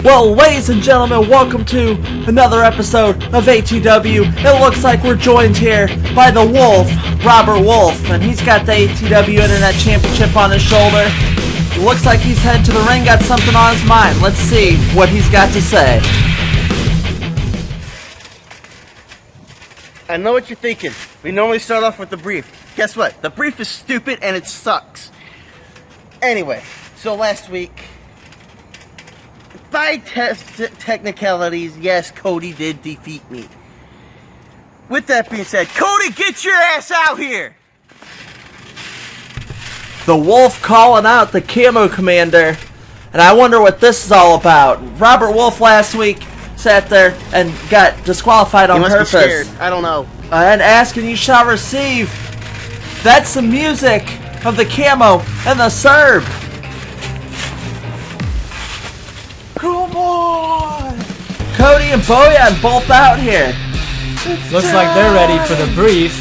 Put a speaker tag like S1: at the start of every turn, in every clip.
S1: Well, ladies and gentlemen, welcome to another episode of ATW. It looks like we're joined here by the Wolf, Robert Wolf, and he's got the ATW Internet Championship on his shoulder. It looks like he's headed to the ring, got something on his mind. Let's see what he's got to say.
S2: I know what you're thinking. We normally start off with the brief. Guess what? The brief is stupid and it sucks. Anyway, so last week, by technicalities, yes, Cody did defeat me. With that being said, Cody, get your ass out here!
S1: The Wolf calling out the Camo Commander, and I wonder what this is all about. Robert Wolf last week sat there and got disqualified on purpose.
S2: Be scared. I don't know.
S1: And ask and you shall receive. That's the music of the Camo and the Serb. Come on! Cody and Boyan both out here.
S3: Looks like they're ready for the brief.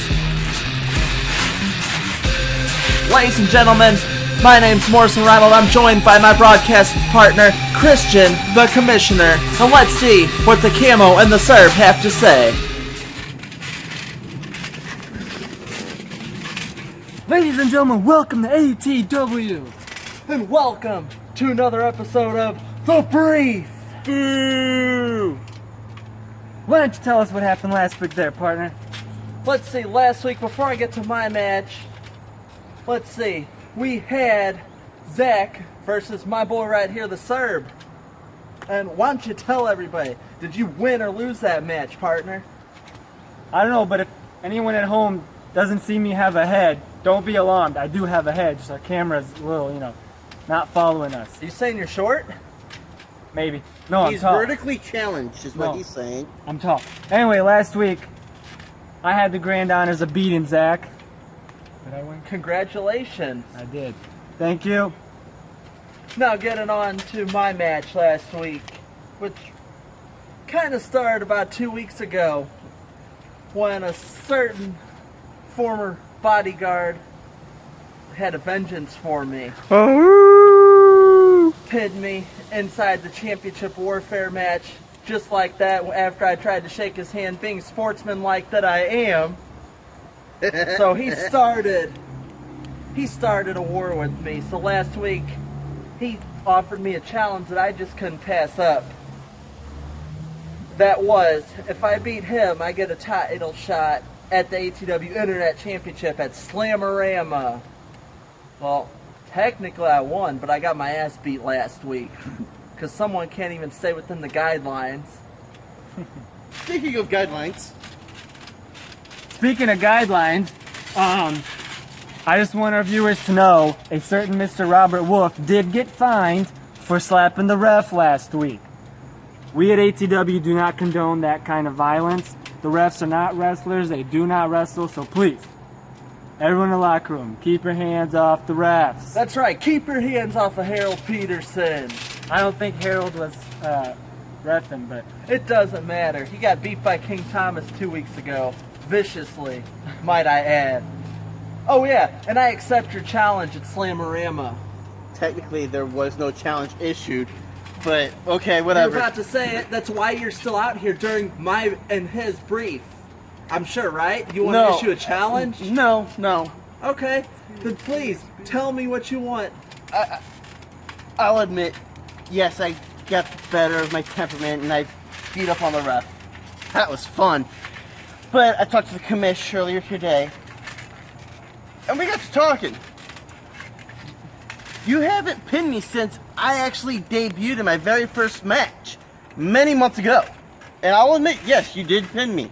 S1: Ladies and gentlemen, my name's Morrison Ronald. I'm joined by my broadcast partner, Christian, the Commissioner. And let's see what the Camo and the Serb have to say.
S3: Ladies and gentlemen, welcome to ATW.
S1: And welcome to another episode of The Brief.
S2: Boo!
S3: Why don't you tell us what happened last week there, partner?
S1: Let's see, last week, before I get to my match, let's see, we had Zach versus my boy right here, the Serb. And why don't you tell everybody, did you win or lose that match, partner?
S3: I don't know, but if anyone at home doesn't see me have a head, don't be alarmed. I do have a head, just our camera's a little, not following us.
S1: Are you saying you're short?
S3: Maybe. No,
S2: He's
S3: I'm tall.
S2: vertically challenged, is what he's saying.
S3: I'm tall. Anyway, last week, I had the grand honors of beating Zach. Did I win?
S1: Congratulations.
S3: I did. Thank you.
S1: Now getting on to my match last week, which kind of started about 2 weeks ago when a certain former bodyguard had a vengeance for me. Pinned me inside the championship warfare match just like that after I tried to shake his hand, being sportsmanlike that I am. So he started a war with me. So last week he offered me a challenge that I just couldn't pass up. That was, if I beat him, I get a title shot at the ATW Internet Championship at Slamorama. Well, technically I won, but I got my ass beat last week. Because someone can't even stay within the guidelines.
S2: Speaking of guidelines.
S3: Speaking of guidelines, I just want our viewers to know a certain Mr. Robert Wolf did get fined for slapping the ref last week. We at ATW do not condone that kind of violence. The refs are not wrestlers, they do not wrestle, so please, everyone in the locker room, keep your hands off the refs.
S1: That's right, keep your hands off of Harold Peterson.
S3: I don't think Harold was reffing, but
S1: it doesn't matter. He got beat by King Thomas 2 weeks ago. Viciously, might I add. Oh yeah, and I accept your challenge at Slamorama.
S2: Technically, there was no challenge issued, but okay, whatever.
S1: You're about to say it. That's why you're still out here during my and his brief. I'm sure, right? You want to issue a challenge?
S2: No.
S1: Okay, then please, tell me what you want.
S2: I'll admit, yes, I got the better of my temperament and I beat up on the ref. That was fun. But I talked to the commish earlier today, and we got to talking. You haven't pinned me since I actually debuted in my very first match, many months ago. And I'll admit, yes, you did pin me.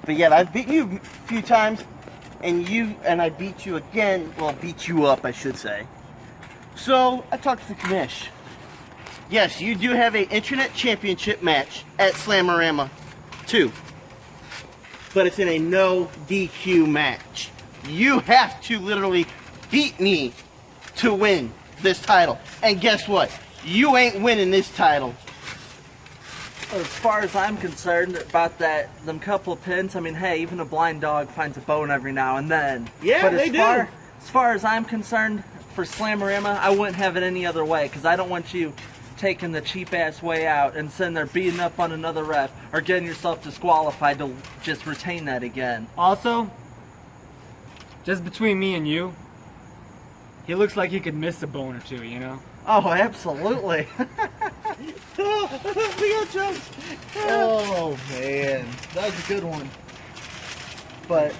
S2: But yet, I've beaten you a few times, and I beat you again, well, beat you up, I should say. So, I talked to the commish. Yes, you do have an Internet Championship match at Slamorama 2. But it's in a no DQ match. You have to literally beat me to win this title. And guess what? You ain't winning this title.
S1: As far as I'm concerned about them couple of pins, I mean, hey, even a blind dog finds a bone every now and then.
S2: Yeah,
S1: but
S2: they do.
S1: As far as I'm concerned, for Slamorama, I wouldn't have it any other way, because I don't want you taking the cheap ass way out and sitting there beating up on another ref or getting yourself disqualified to just retain that again.
S3: Also, just between me and you, he looks like he could miss a bone or two, you know?
S1: Oh, absolutely. Oh man, that was a good one. But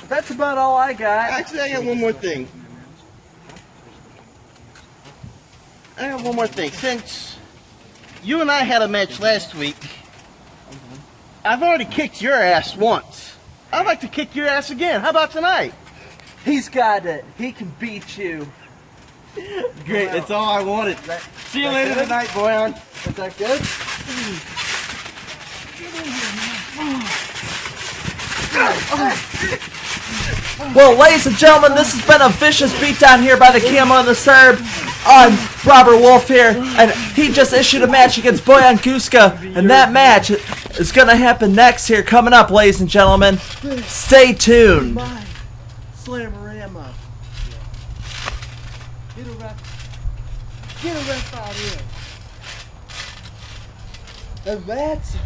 S1: that's about all I got.
S2: Actually, I got one more thing. Since you and I had a match last week, I've already kicked your ass once. I'd like to kick your ass again. How about tonight?
S1: He's got it. He can beat you.
S2: Great, that's all I wanted. See you later tonight, Boyan.
S1: Is that good? Well, ladies and gentlemen, this has been a vicious beatdown here by the Camo and the Serb on Robert Wolf here, and he just issued a match against Boyan Guska, and that match is going to happen next here, coming up, ladies and gentlemen. Stay tuned.
S2: Slamorama. Get a ref out here. And that's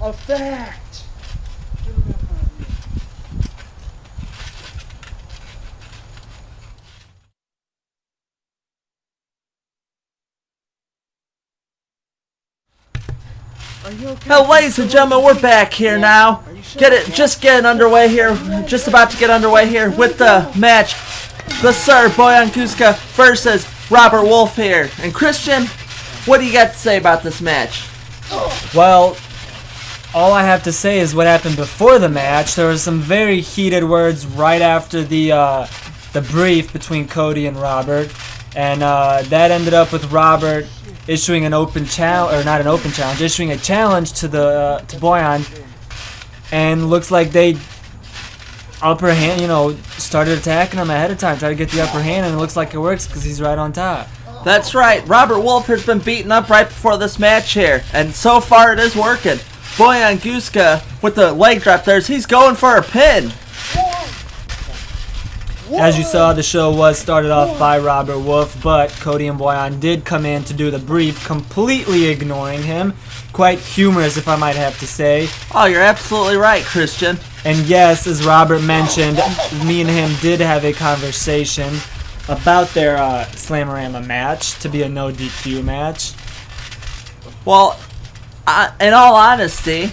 S2: a fact. Get a ref out here. Are you okay?
S1: Now, ladies and gentlemen, we're back here now. Just getting underway here. Just about to get underway here with the match. The Serb Boyan Guska versus Robert Wolf here. And Christian, what do you got to say about this match?
S3: Well, all I have to say is what happened before the match. There was some very heated words right after the brief between Cody and Robert, and that ended up with Robert issuing an open challenge, or not an open challenge, issuing a challenge to Boyan, and looks like they upper hand, started attacking him ahead of time, try to get the upper hand, and it looks like it works because he's right on top.
S1: That's right. Robert Wolf has been beaten up right before this match here, and so far it is working. Boyan Guska with the leg drop there, he's going for a pin.
S3: As you saw, the show was started off by Robert Wolf, but Cody and Boyan did come in to do the brief, completely ignoring him. Quite humorous, if I might have to say.
S1: Oh, you're absolutely right, Christian.
S3: And yes, as Robert mentioned, me and him did have a conversation about their Slamorama match to be a no DQ match.
S1: Well, in all honesty,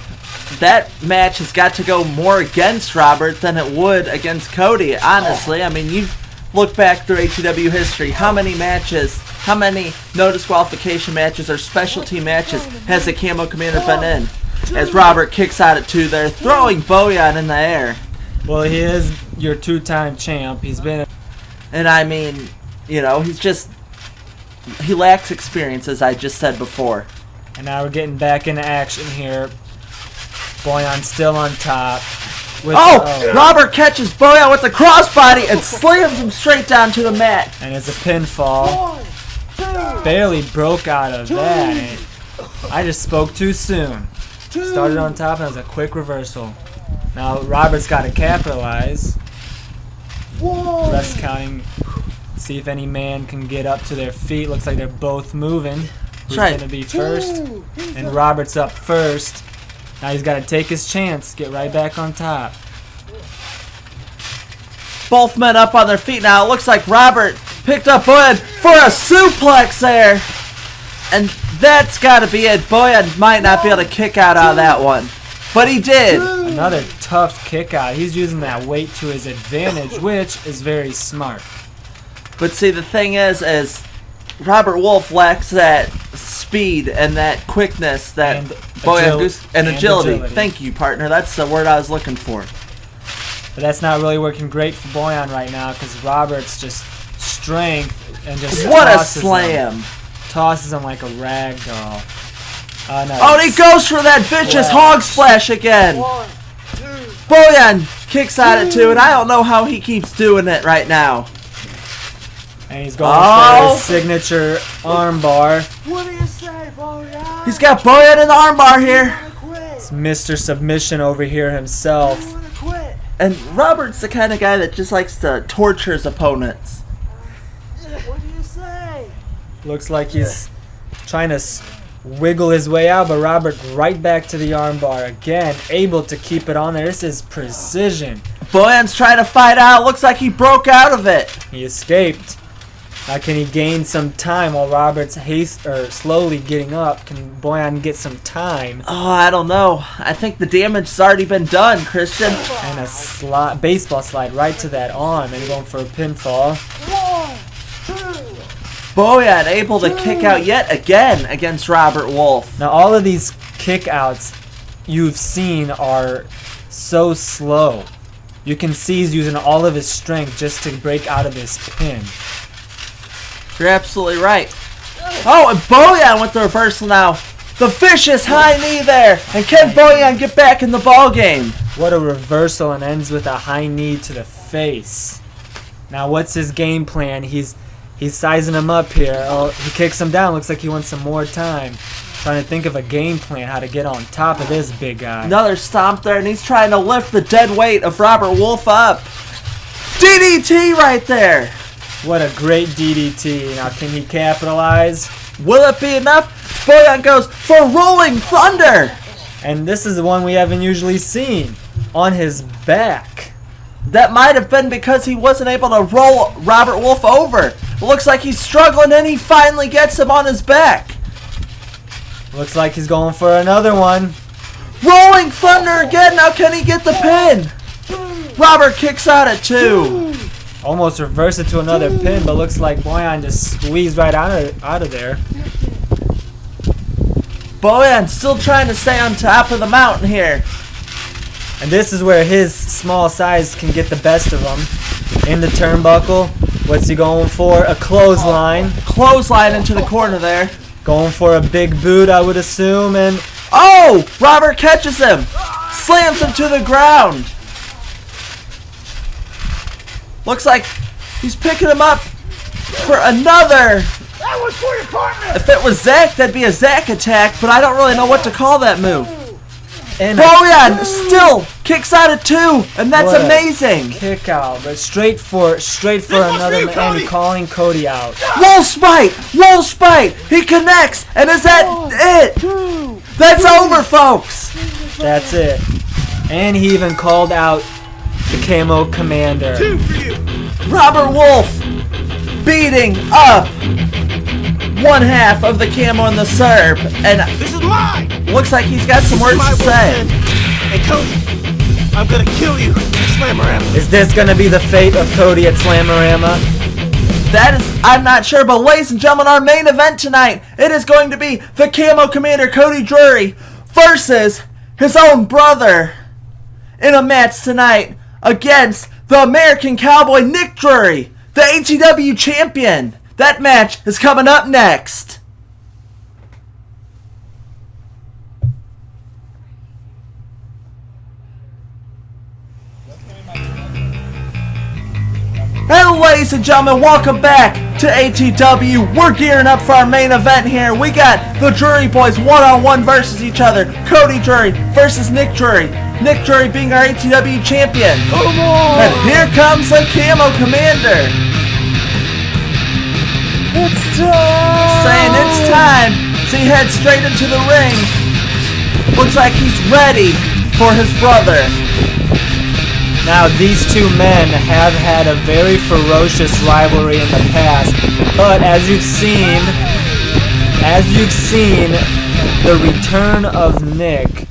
S1: that match has got to go more against Robert than it would against Cody, honestly. I mean, you look back through ATW history, how many matches, how many no disqualification matches or specialty matches has the Camo Commander been in? As Robert kicks out at 2 there, throwing Boyan in the air.
S3: Well, he is your two-time champ. He's been...
S1: And I mean, he lacks experience, as I just said before.
S3: And now we're getting back into action here. Boyan still on top.
S1: Robert catches Boyan with the crossbody and slams him straight down to the mat.
S3: And it's a pinfall. Barely broke out of that. I just spoke too soon. Started on top and it was a quick reversal. Now Robert's got to capitalize. Refs counting. See if any man can get up to their feet. Looks like they're both moving. Who's going to be first? And Robert's up first. Now he's got to take his chance, get right back on top.
S1: Both men up on their feet now. It looks like Robert picked up Boyan for a suplex there. And that's got to be it. Boyan might not be able to kick out of that one. But he did.
S3: Another tough kick out. He's using that weight to his advantage, which is very smart.
S1: But see, the thing is Robert Wolf lacks that speed and that quickness that and agility. Thank you, partner. That's the word I was looking for.
S3: But that's not really working great for Boyan right now because Robert's just strength and just
S1: what a slam!
S3: Tosses him like a rag doll.
S1: And he goes for that vicious hog splash again. Boyan kicks at it too, and I don't know how he keeps doing it right now.
S3: And he's going for his signature armbar.
S2: What do you say, Boyan?
S1: He's got Boyan in the armbar here.
S3: It's Mr. Submission over here himself.
S1: And Robert's the kind of guy that just likes to torture his opponents.
S2: What do you say?
S3: Looks like he's trying to wiggle his way out, but Robert right back to the armbar again, able to keep it on there. This is precision.
S1: Boyan's trying to fight out. Looks like he broke out of it.
S3: He escaped. Now can he gain some time while Robert's slowly getting up? Can Boyan get some time?
S1: Oh, I don't know. I think the damage has already been done, Christian.
S3: And a baseball slide right to that arm and going for a pinfall.
S1: Boyan able to kick out yet again against Robert Wolf.
S3: Now all of these kick outs you've seen are so slow. You can see he's using all of his strength just to break out of this pin.
S1: You're absolutely right. Oh, and Boyan with the reversal now. The vicious high knee there. And can Boyan get back in the ball game?
S3: What a reversal, and ends with a high knee to the face. Now what's his game plan? He's sizing him up here. Oh, he kicks him down. Looks like he wants some more time. Trying to think of a game plan, how to get on top of this big guy.
S1: Another stomp there, and he's trying to lift the dead weight of Robert Wolf up. DDT right there.
S3: What a great DDT. Now can he capitalize?
S1: Will it be enough? Boyan goes for Rolling Thunder.
S3: And this is the one we haven't usually seen. On his back.
S1: That might have been because he wasn't able to roll Robert Wolf over. It looks like he's struggling, and he finally gets him on his back.
S3: Looks like he's going for another one.
S1: Rolling Thunder again. Now can he get the pin? Robert kicks out at 2.
S3: Almost reversed it to another pin, but looks like Boyan just squeezed right out of there.
S1: Boyan still trying to stay on top of the mountain here.
S3: And this is where his small size can get the best of him. In the turnbuckle, what's he going for? A clothesline.
S1: Clothesline into the corner there.
S3: Going for a big boot, I would assume, and
S1: oh! Robert catches him. Slams him to the ground. Looks like he's picking him up for another.
S2: That was for your partner.
S1: If it was Zach, that'd be a Zach attack, but I don't really know what to call that move.
S3: And
S1: Boyan still kicks out at 2, and that's amazing.
S3: Kick out, but straight for another man, and calling Cody out.
S1: Wolf spite. He connects, and is that it? That's over, folks.
S3: That's it. And he even called out the Camo Commander.
S2: 2 for you.
S1: Robert Wolf beating up one half of the Camo and the Serb, and
S2: This is mine.
S1: looks like he's got some words to say.
S2: And Cody, I'm gonna kill you. Slamorama.
S3: Is this gonna be the fate of Cody at Slamorama?
S1: That is, I'm not sure, but ladies and gentlemen, our main event tonight, it is going to be the Camo Commander Cody Drury versus his own brother in a match tonight against the American Cowboy Nick Drury, the ATW champion. That match is coming up next. Hello, ladies and gentlemen, welcome back to ATW. We're gearing up for our main event here. We got the Drury boys one-on-one versus each other. Cody Drury versus Nick Drury. Nick Drury being our ATW champion.
S2: Come on.
S1: And here comes the Camo Commander.
S3: It's time!
S1: Saying it's time. So he heads straight into the ring. Looks like he's ready for his brother.
S3: Now, these two men have had a very ferocious rivalry in the past, but as you've seen, the return of Nick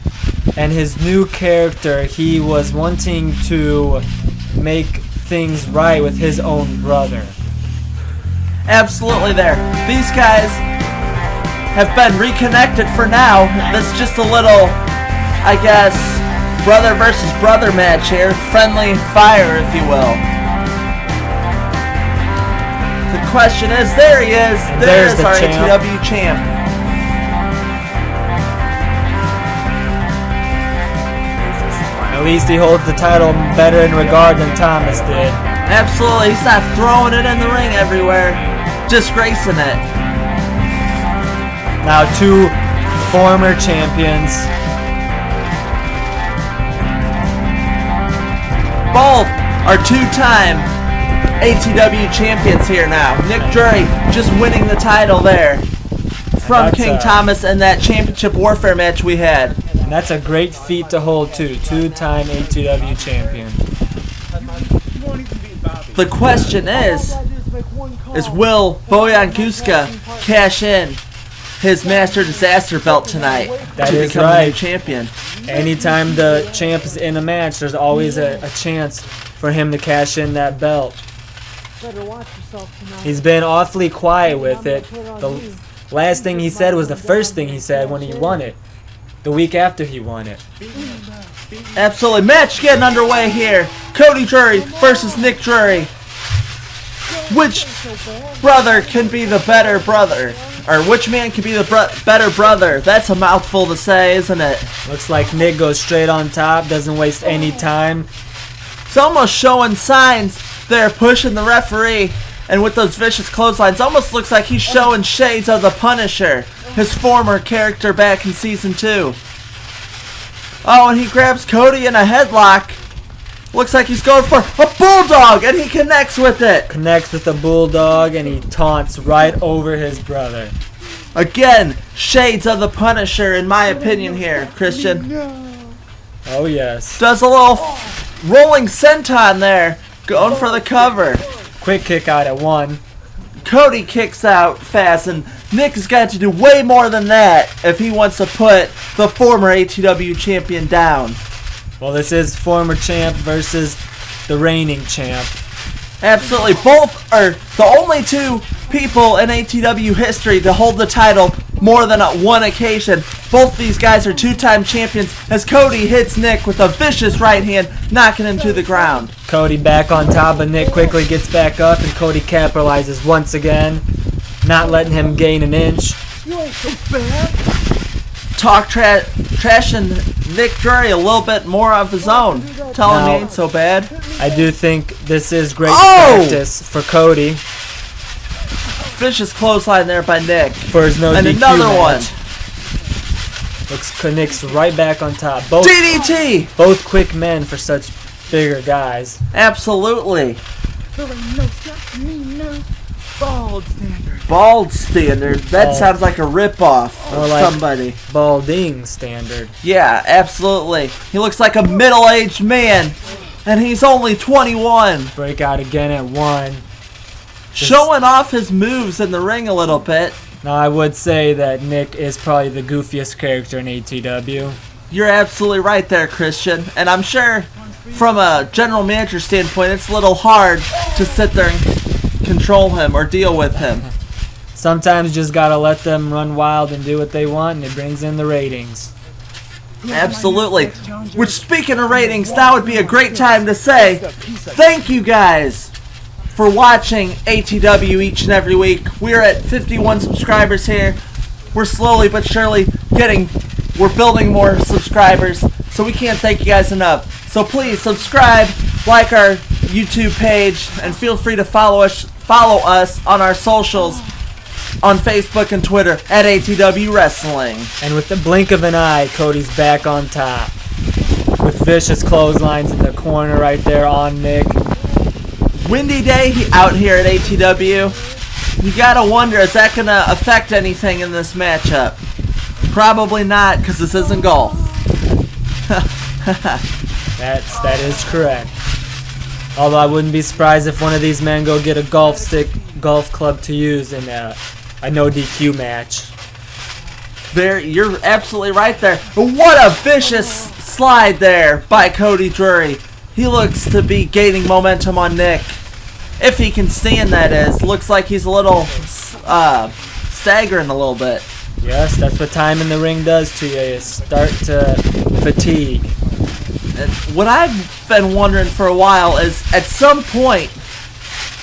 S3: and his new character, he was wanting to make things right with his own brother.
S1: Absolutely there. These guys have been reconnected for now. That's just a little, I guess, brother versus brother match here. Friendly fire, if you will. The question is, there he is. There's
S3: the
S1: our
S3: champ.
S1: ATW champ.
S3: At least he holds the title better in regard than Thomas did.
S1: Absolutely. He's not throwing it in the ring everywhere. Disgracing it.
S3: Now, two former champions.
S1: Both are two-time ATW champions here now. Nick Drury just winning the title there from
S3: That's,
S1: King Thomas in that championship warfare match we had.
S3: And that's a great feat to hold too. Two-time ATW champion.
S1: The question is will Bojan Guska cash in his Master Disaster belt tonight
S3: That
S1: to
S3: is
S1: become the
S3: right.
S1: new champion?
S3: Anytime the champ is in a match, there's always a chance for him to cash in that belt. He's been awfully quiet with it. The last thing he said was the first thing he said when he won it. The week after he won it.
S1: Absolutely. Match getting underway here. Cody Drury versus Nick Drury. Which brother can be the better brother? Or which man can be the better brother? That's a mouthful to say, isn't it?
S3: Looks like Nick goes straight on top, doesn't waste any time.
S1: It's almost showing signs there, pushing the referee. And with those vicious clotheslines, almost looks like he's showing shades of the Punisher, his former character back in Season 2. Oh, and he grabs Cody in a headlock. Looks like he's going for a bulldog, and he connects with it.
S3: Connects with the bulldog, and he taunts right over his brother.
S1: Again, shades of the Punisher, in my opinion here, Christian.
S3: Oh, yes.
S1: Does a little rolling senton there, going for the cover.
S3: Quick kick out at one.
S1: Cody kicks out fast, and Nick has got to do way more than that if he wants to put the former ATW champion down.
S3: Well, this is former champ versus the reigning champ.
S1: Absolutely. Both are the only two people in ATW history to hold the title more than on one occasion. Both these guys are two-time champions as Cody hits Nick with a vicious right hand, knocking him to the ground.
S3: Cody back on top, but Nick quickly gets back up, and Cody capitalizes once again, not letting him gain an inch.
S1: You ain't so bad. Trashing Nick Drury a little bit more of his own. Telling me
S3: Now,
S1: ain't so bad.
S3: I do think this is great
S1: Oh!
S3: practice for Cody
S1: Vicious clothesline there by Nick.
S3: for his no
S1: And
S3: DQ
S1: another
S3: match. Nick's right back on top.
S1: one. DDT!
S3: Both quick men for such bigger guys.
S1: Absolutely.
S2: There ain't no stop me, no. Bald standard.
S1: Bald standard. That
S3: Bald.
S1: sounds like a ripoff
S3: More
S1: of
S3: like-
S1: somebody.
S3: Balding standard.
S1: Yeah, absolutely. He looks like a middle-aged man, and he's only 21.
S3: Break out again at one.
S1: Showing off his moves in the ring a little bit.
S3: Now, I would say that Nick is probably the goofiest character in ATW.
S1: You're absolutely right there, Christian. And I'm sure from a general manager standpoint, it's a little hard to sit there and control him or deal with him.
S3: Sometimes you just gotta let them run wild and do what they want, and it brings in the ratings.
S1: Absolutely. Which, speaking of ratings, now would be a great time to say thank you guys for watching ATW each and every week. We're at 51 subscribers here. We're slowly but surely we're building more subscribers, so we can't thank you guys enough. So please subscribe, like our YouTube page, and feel free to follow us on our socials on Facebook and Twitter at ATW Wrestling.
S3: And with the blink of an eye, Cody's back on top. With vicious clotheslines in the corner right there on Nick.
S1: Windy day out here at ATW. You gotta wonder, is that gonna affect anything in this matchup? Probably not, because this isn't golf.
S3: That is correct. Although I wouldn't be surprised if one of these men go get a golf club to use in a no DQ match.
S1: You're absolutely right there. But what a vicious slide there by Cody Drury. He looks to be gaining momentum on Nick. If he can stand, that is. Looks like he's a little staggering a little bit.
S3: Yes, that's what time in the ring does to you. You start to fatigue.
S1: And what I've been wondering for a while is, at some point...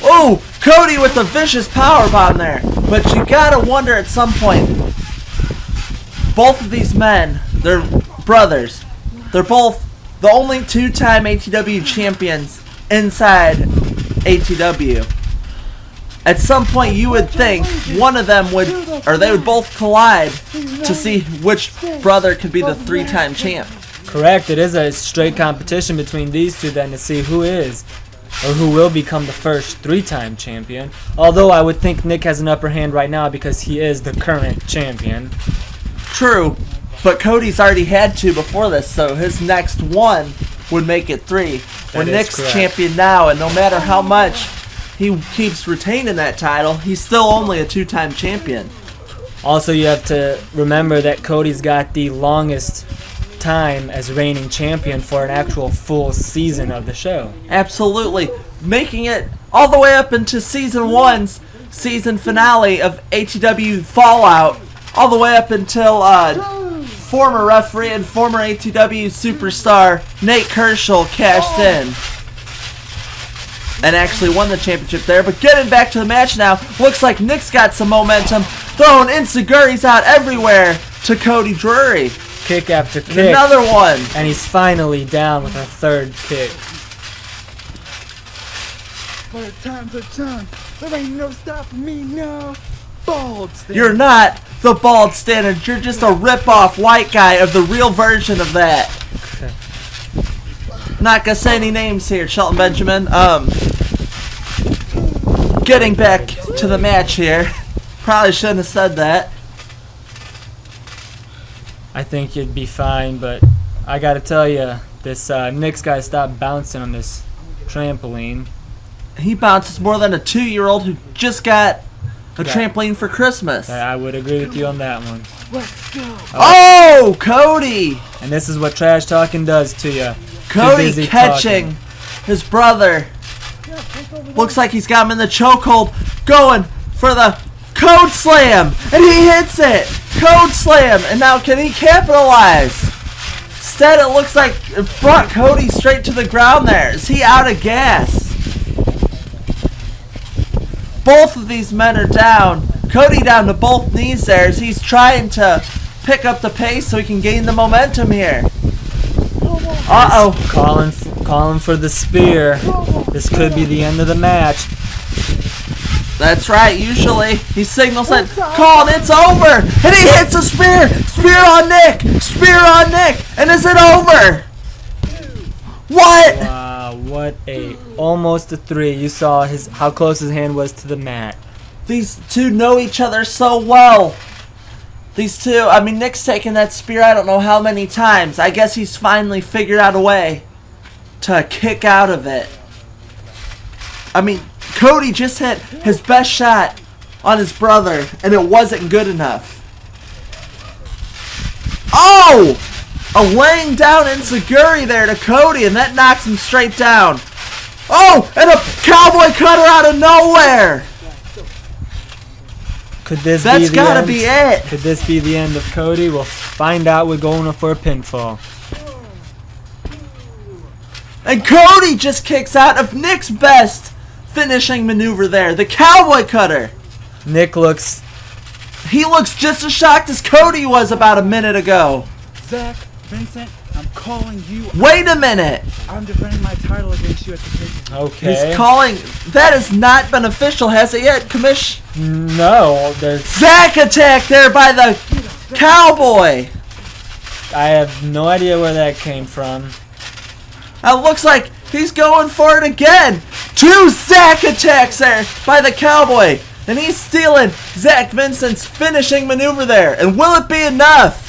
S1: Oh, Cody with the vicious powerbomb there. But you gotta wonder at some point... Both of these men, they're brothers. They're both the only two-time ATW champions inside ATW. At some point, you would think one of them they would both collide to see which brother could be the three-time champ.
S3: Correct. It is a straight competition between these two then to see who is or who will become the first three-time champion. Although I would think Nick has an upper hand right now because he is the current champion.
S1: True, but Cody's already had two before this, so his next one would make it three. When Nick's
S3: correct.
S1: champion now, and no matter how much he keeps retaining that title, he's still only a two-time champion.
S3: Also, you have to remember that Cody's got the longest time as reigning champion for an actual full season of the show.
S1: Absolutely. Making it all the way up into Season 1's season finale of ATW Fallout, all the way up until former referee and former ATW superstar Nate Kershaw cashed in and actually won the championship there. But getting back to the match now, looks like Nick's got some momentum, throwing enziguris out everywhere to Cody Drury.
S3: Kick after kick.
S1: Another one.
S3: And he's finally down with a third kick.
S4: But time's a time. There ain't no stopping me now. Bald stand.
S1: You're not the bald standard. You're just a rip-off white guy of the real version of that. Not gonna say any names here, Shelton Benjamin. Getting back to the match here. Probably shouldn't have said that.
S3: I think you'd be fine, but I gotta tell you, this Nick's gotta stop bouncing on this trampoline.
S1: He bounces more than a 2-year-old who just got a trampoline for Christmas.
S3: I would agree with you on that one.
S4: Let's go.
S1: Oh, Cody!
S3: And this is what trash talking does to you.
S1: Cody
S3: busy
S1: catching
S3: talking.
S1: his brother. Looks like he's got him in the chokehold, going for the Code Slam, and he hits it. Code Slam, and now can he capitalize? Instead, it looks like it brought Cody straight to the ground there. Is he out of gas? Both of these men are down. Cody down to both knees there as he's trying to pick up the pace so he can gain the momentum here. Uh-oh.
S3: Calling for the spear. This could be the end of the match.
S1: That's right, usually he signals it, calling it's over, and he hits a spear! Spear on Nick! Spear on Nick! And is it over? What?
S3: Wow, what a almost a 3. You saw how close his hand was to the mat.
S1: These two know each other so well. These two, I mean, Nick's taken that spear I don't know how many times. I guess he's finally figured out a way to kick out of it. I mean, Cody just hit his best shot on his brother, and it wasn't good enough. Oh! A laying down enziguri there to Cody, and that knocks him straight down. Oh! And a cowboy cutter out of nowhere!
S3: Could this
S1: That's
S3: be the
S1: gotta
S3: end?
S1: be it.
S3: Could this be the end of Cody? We'll find out. We're going for a pinfall.
S1: And Cody just kicks out of Nick's best finishing maneuver there, the cowboy cutter.
S3: Nick looks...
S1: He looks just as shocked as Cody was about a minute ago.
S4: Zach, Vincent, I'm calling you.
S1: Wait a minute.
S4: I'm defending my title against you at the picture.
S3: Okay.
S1: He's calling. That has not been official, has it yet, Commish?
S3: No, there's...
S1: Zack attack there by the cowboy.
S3: I have no idea where that came from.
S1: It looks like he's going for it again. 2 Zack attacks there by the cowboy. And he's stealing Zach Vincent's finishing maneuver there. And will it be enough?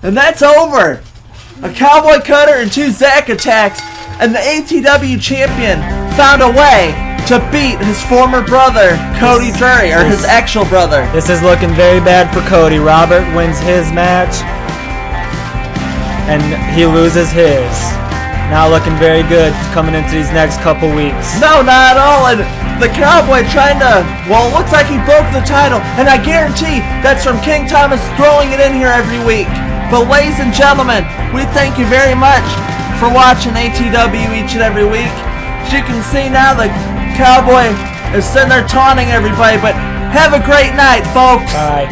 S1: And that's over. A cowboy cutter and 2 Zack attacks. And the ATW champion found a way to beat his former brother, Cody Drury, or his actual brother.
S3: This is looking very bad for Cody. Robert wins his match, and he loses his. Now looking very good coming into these next couple weeks.
S1: No, not at all. And the cowboy trying to, well, it looks like he broke the title. And I guarantee that's from King Thomas throwing it in here every week. But ladies and gentlemen, we thank you very much for watching ATW each and every week. As you can see now, the cowboy is sitting there taunting everybody. But have a great night, folks.
S3: Bye.